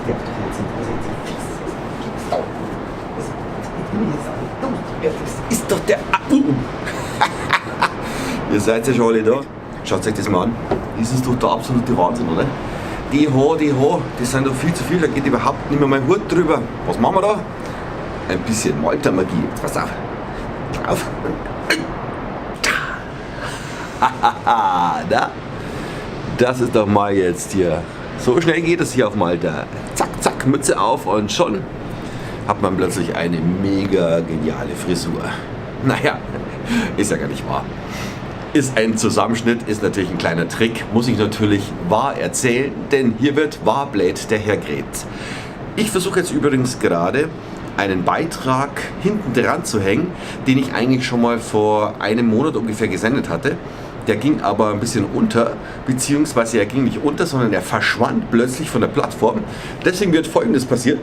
darf doch jetzt nicht. Das ist doch der... Ihr seid ja schon alle da. Schaut euch das mal an. Das ist doch der absolute Wahnsinn, oder? Die Haare, das sind doch viel zu viel. Da geht überhaupt nicht mehr mein Hut drüber. Was machen wir da? Ein bisschen Malta-Magie. Pass auf. Drauf. Da? Das ist doch mal jetzt hier. So schnell geht es hier auf Malta. Zack, zack, Mütze auf und schon hat man plötzlich eine mega geniale Frisur. Naja, ist ja gar nicht wahr. Ist ein Zusammenschnitt, ist natürlich ein kleiner Trick, muss ich natürlich wahr erzählen, denn hier wird wahr bläht der Herr Gret. Ich versuche jetzt übrigens gerade einen Beitrag hinten dran zu hängen, den ich eigentlich schon mal vor einem Monat ungefähr gesendet hatte. Der ging aber ein bisschen unter, beziehungsweise er ging nicht unter, sondern er verschwand plötzlich von der Plattform. Deswegen wird Folgendes passieren.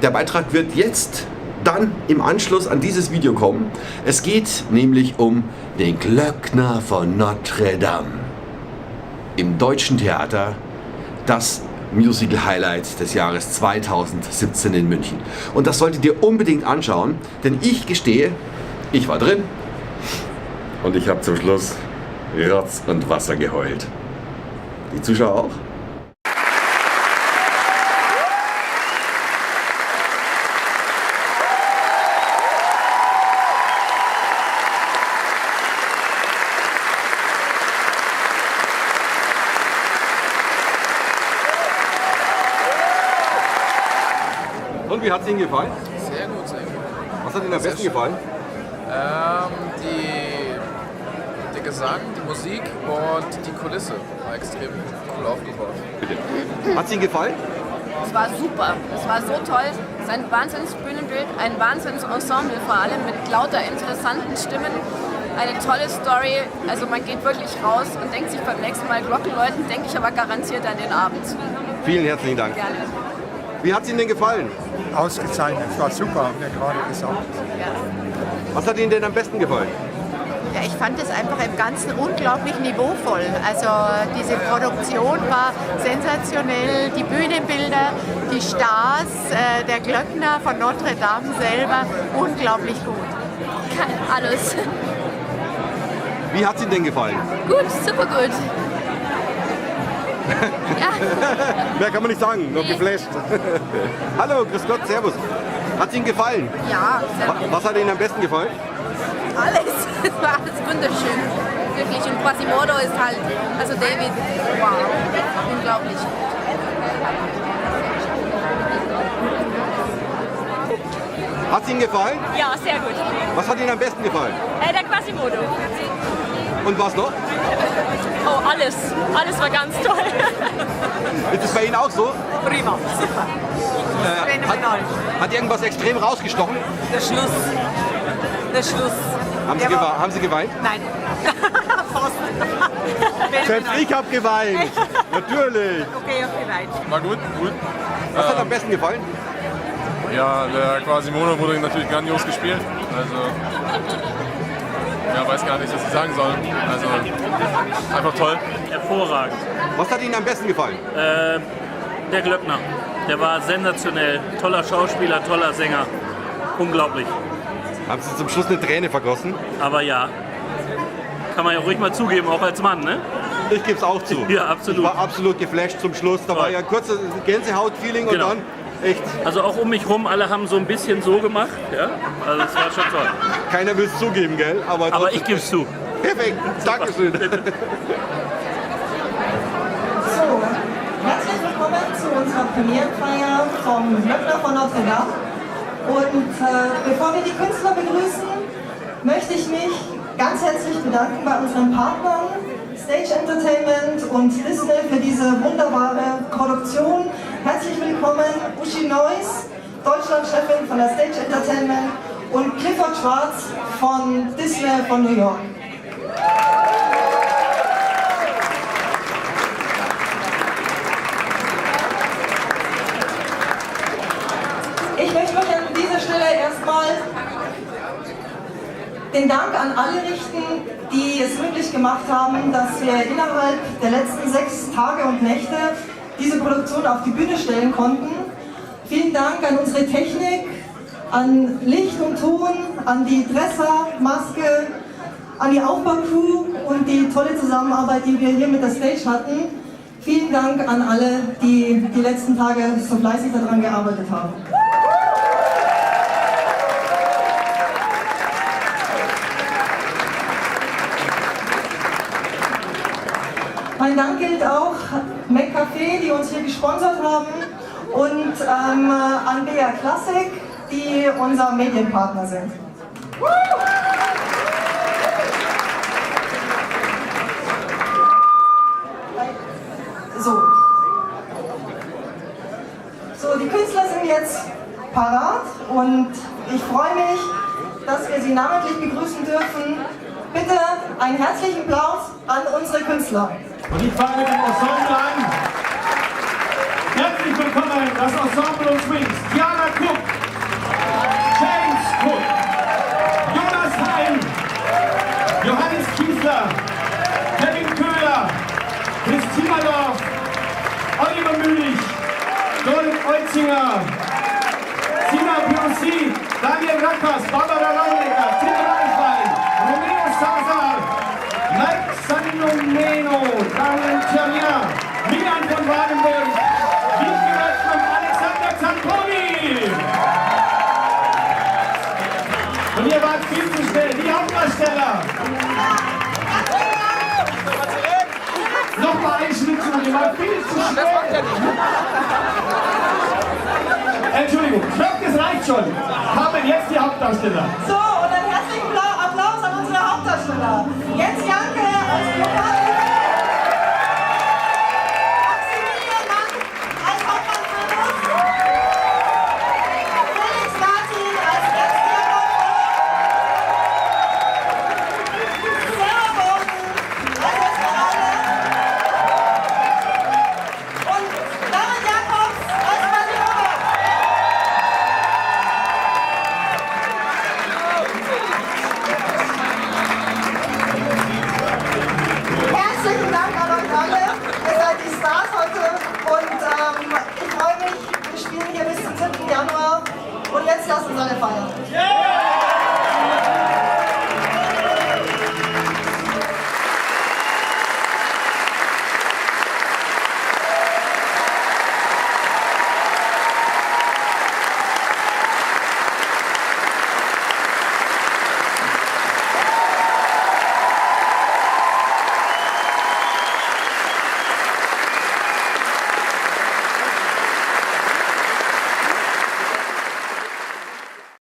Der Beitrag wird jetzt dann im Anschluss an dieses Video kommen. Es geht nämlich um den Glöckner von Notre Dame. Im Deutschen Theater das Musical-Highlight des Jahres 2017 in München. Und das solltet ihr unbedingt anschauen, denn ich gestehe, ich war drin und ich habe zum Schluss Rotz und Wasser geheult. Die Zuschauer auch? Und wie hat es Ihnen gefallen? Sehr gut, sehr gut. Was hat Ihnen am besten gefallen? Der Gesang, die Musik und die Kulisse war extrem cool aufgebaut. Bitte. Hat es Ihnen gefallen? Es war super, es war so toll. Es ist ein Wahnsinns-Bühnenbild, ein Wahnsinns-Ensemble vor allem mit lauter interessanten Stimmen. Eine tolle Story, also man geht wirklich raus und denkt sich beim nächsten Mal Glockenläuten, denke ich aber garantiert an den Abend. Vielen herzlichen Dank. Gerne. Wie hat es Ihnen denn gefallen? Ausgezeichnet, es war super, haben wir gerade gesagt. Was hat Ihnen denn am besten gefallen? Ja, ich fand es einfach im Ganzen unglaublich niveauvoll. Also diese Produktion war sensationell, die Bühnenbilder, die Stars, der Glöckner von Notre Dame selber, unglaublich gut. Alles. Wie hat es Ihnen denn gefallen? Gut, super gut. Mehr kann man nicht sagen, noch geflasht. Hallo, grüß Gott, servus. Hat es Ihnen gefallen? Ja, sehr gut. Was hat Ihnen am besten gefallen? Alles. Es war alles wunderschön. Wirklich. Und Quasimodo ist halt, also David, wow, unglaublich. Hat es Ihnen gefallen? Ja, sehr gut. Was hat Ihnen am besten gefallen? Der Quasimodo. Und was noch? Oh, alles. Alles war ganz toll. Ist es bei Ihnen auch so? Prima. Super. Hat irgendwas extrem rausgestochen? Der Schluss. Der Schluss. Haben Sie geweint? Nein. Fast. Selbst ich habe geweint. Natürlich. Okay, auf die Wein. War gut, gut. Was hat am besten gefallen? Ja, der Quasimodo wurde natürlich grandios gespielt. Also, ja, weiß gar nicht, was ich sagen soll. Also, einfach toll. Hervorragend. Was hat Ihnen am besten gefallen? Der Glöckner. Der war sensationell. Toller Schauspieler, toller Sänger. Unglaublich. Haben Sie zum Schluss eine Träne vergossen? Aber ja. Kann man ja ruhig mal zugeben, auch als Mann, ne? Ich gebe es auch zu. Ja, absolut. Ich war absolut geflasht zum Schluss. Da war ja ein kurzes Gänsehaut-Feeling und Genau. dann echt. Also auch um mich rum, alle haben so ein bisschen so gemacht. Ja? Also es war schon toll. Keiner will es zugeben, gell? Aber Aber ich gebe es zu. Perfekt. Dankeschön. So, herzlich willkommen zu unserer Premierenfeier vom Glöckner von Notre Dame. Und bevor wir die Künstler begrüßen, möchte ich mich ganz herzlich bedanken bei unseren Partnern Stage Entertainment und Disney für diese wunderbare Produktion. Herzlich willkommen Uschi Neuss, Deutschlandchefin von der Stage Entertainment, und Clifford Schwarz von Disney von New York. Ich möchte mich an dieser Stelle erstmal den Dank an alle richten, die es möglich gemacht haben, dass wir innerhalb der letzten 6 Tage und Nächte diese Produktion auf die Bühne stellen konnten. Vielen Dank an unsere Technik, an Licht und Ton, an die Dresser, Maske, an die Aufbaucrew und die tolle Zusammenarbeit, die wir hier mit der Stage hatten. Vielen Dank an alle, die die letzten Tage so fleißig daran gearbeitet haben. Mein Dank gilt auch McCafé, die uns hier gesponsert haben, und an BR Classic, die unser Medienpartner sind. So, die Künstler sind jetzt parat und ich freue mich, dass wir sie namentlich begrüßen dürfen. Bitte einen herzlichen Applaus an unsere Künstler. Und ich fange mit dem Ensemble an. Herzlich willkommen, das Ensemble und Swings. Diana Cook, James Cook, Jonas Hein, Johannes Kiesler, Kevin Köhler, Christina Dorf, Oliver Mühlich, Dorit Oetzinger, Sina Piossi, Daniel Rackers, Barbara Raunecker, Tim Reichwein, Romeo Salazar, Mike Sanomeno, Daniel Tjernia, Milan von Wadenberg, Wiebke von Alexander Zamponi. Und ihr wart viel zu schnell, die Hauptdarsteller. Nochmal einen Schritt zurück, ihr wart viel zu schnell. Entschuldigung, ich glaube, das reicht schon. Haben jetzt die Hauptdarsteller. So, und einen herzlichen Applaus an unsere Hauptdarsteller. Jens Janke als Lokal, Maximilian Mann als Hauptmann Philipp, Felix Martin als Erzdiakon, Sarah Boden als Esmeralda und David Jakobs als Mariona. Herzlichen Dank an euch alle. Ihr seid die Stars heute und ich freue mich. Wir spielen hier bis zum 7. Januar und jetzt lasst uns alle feiern.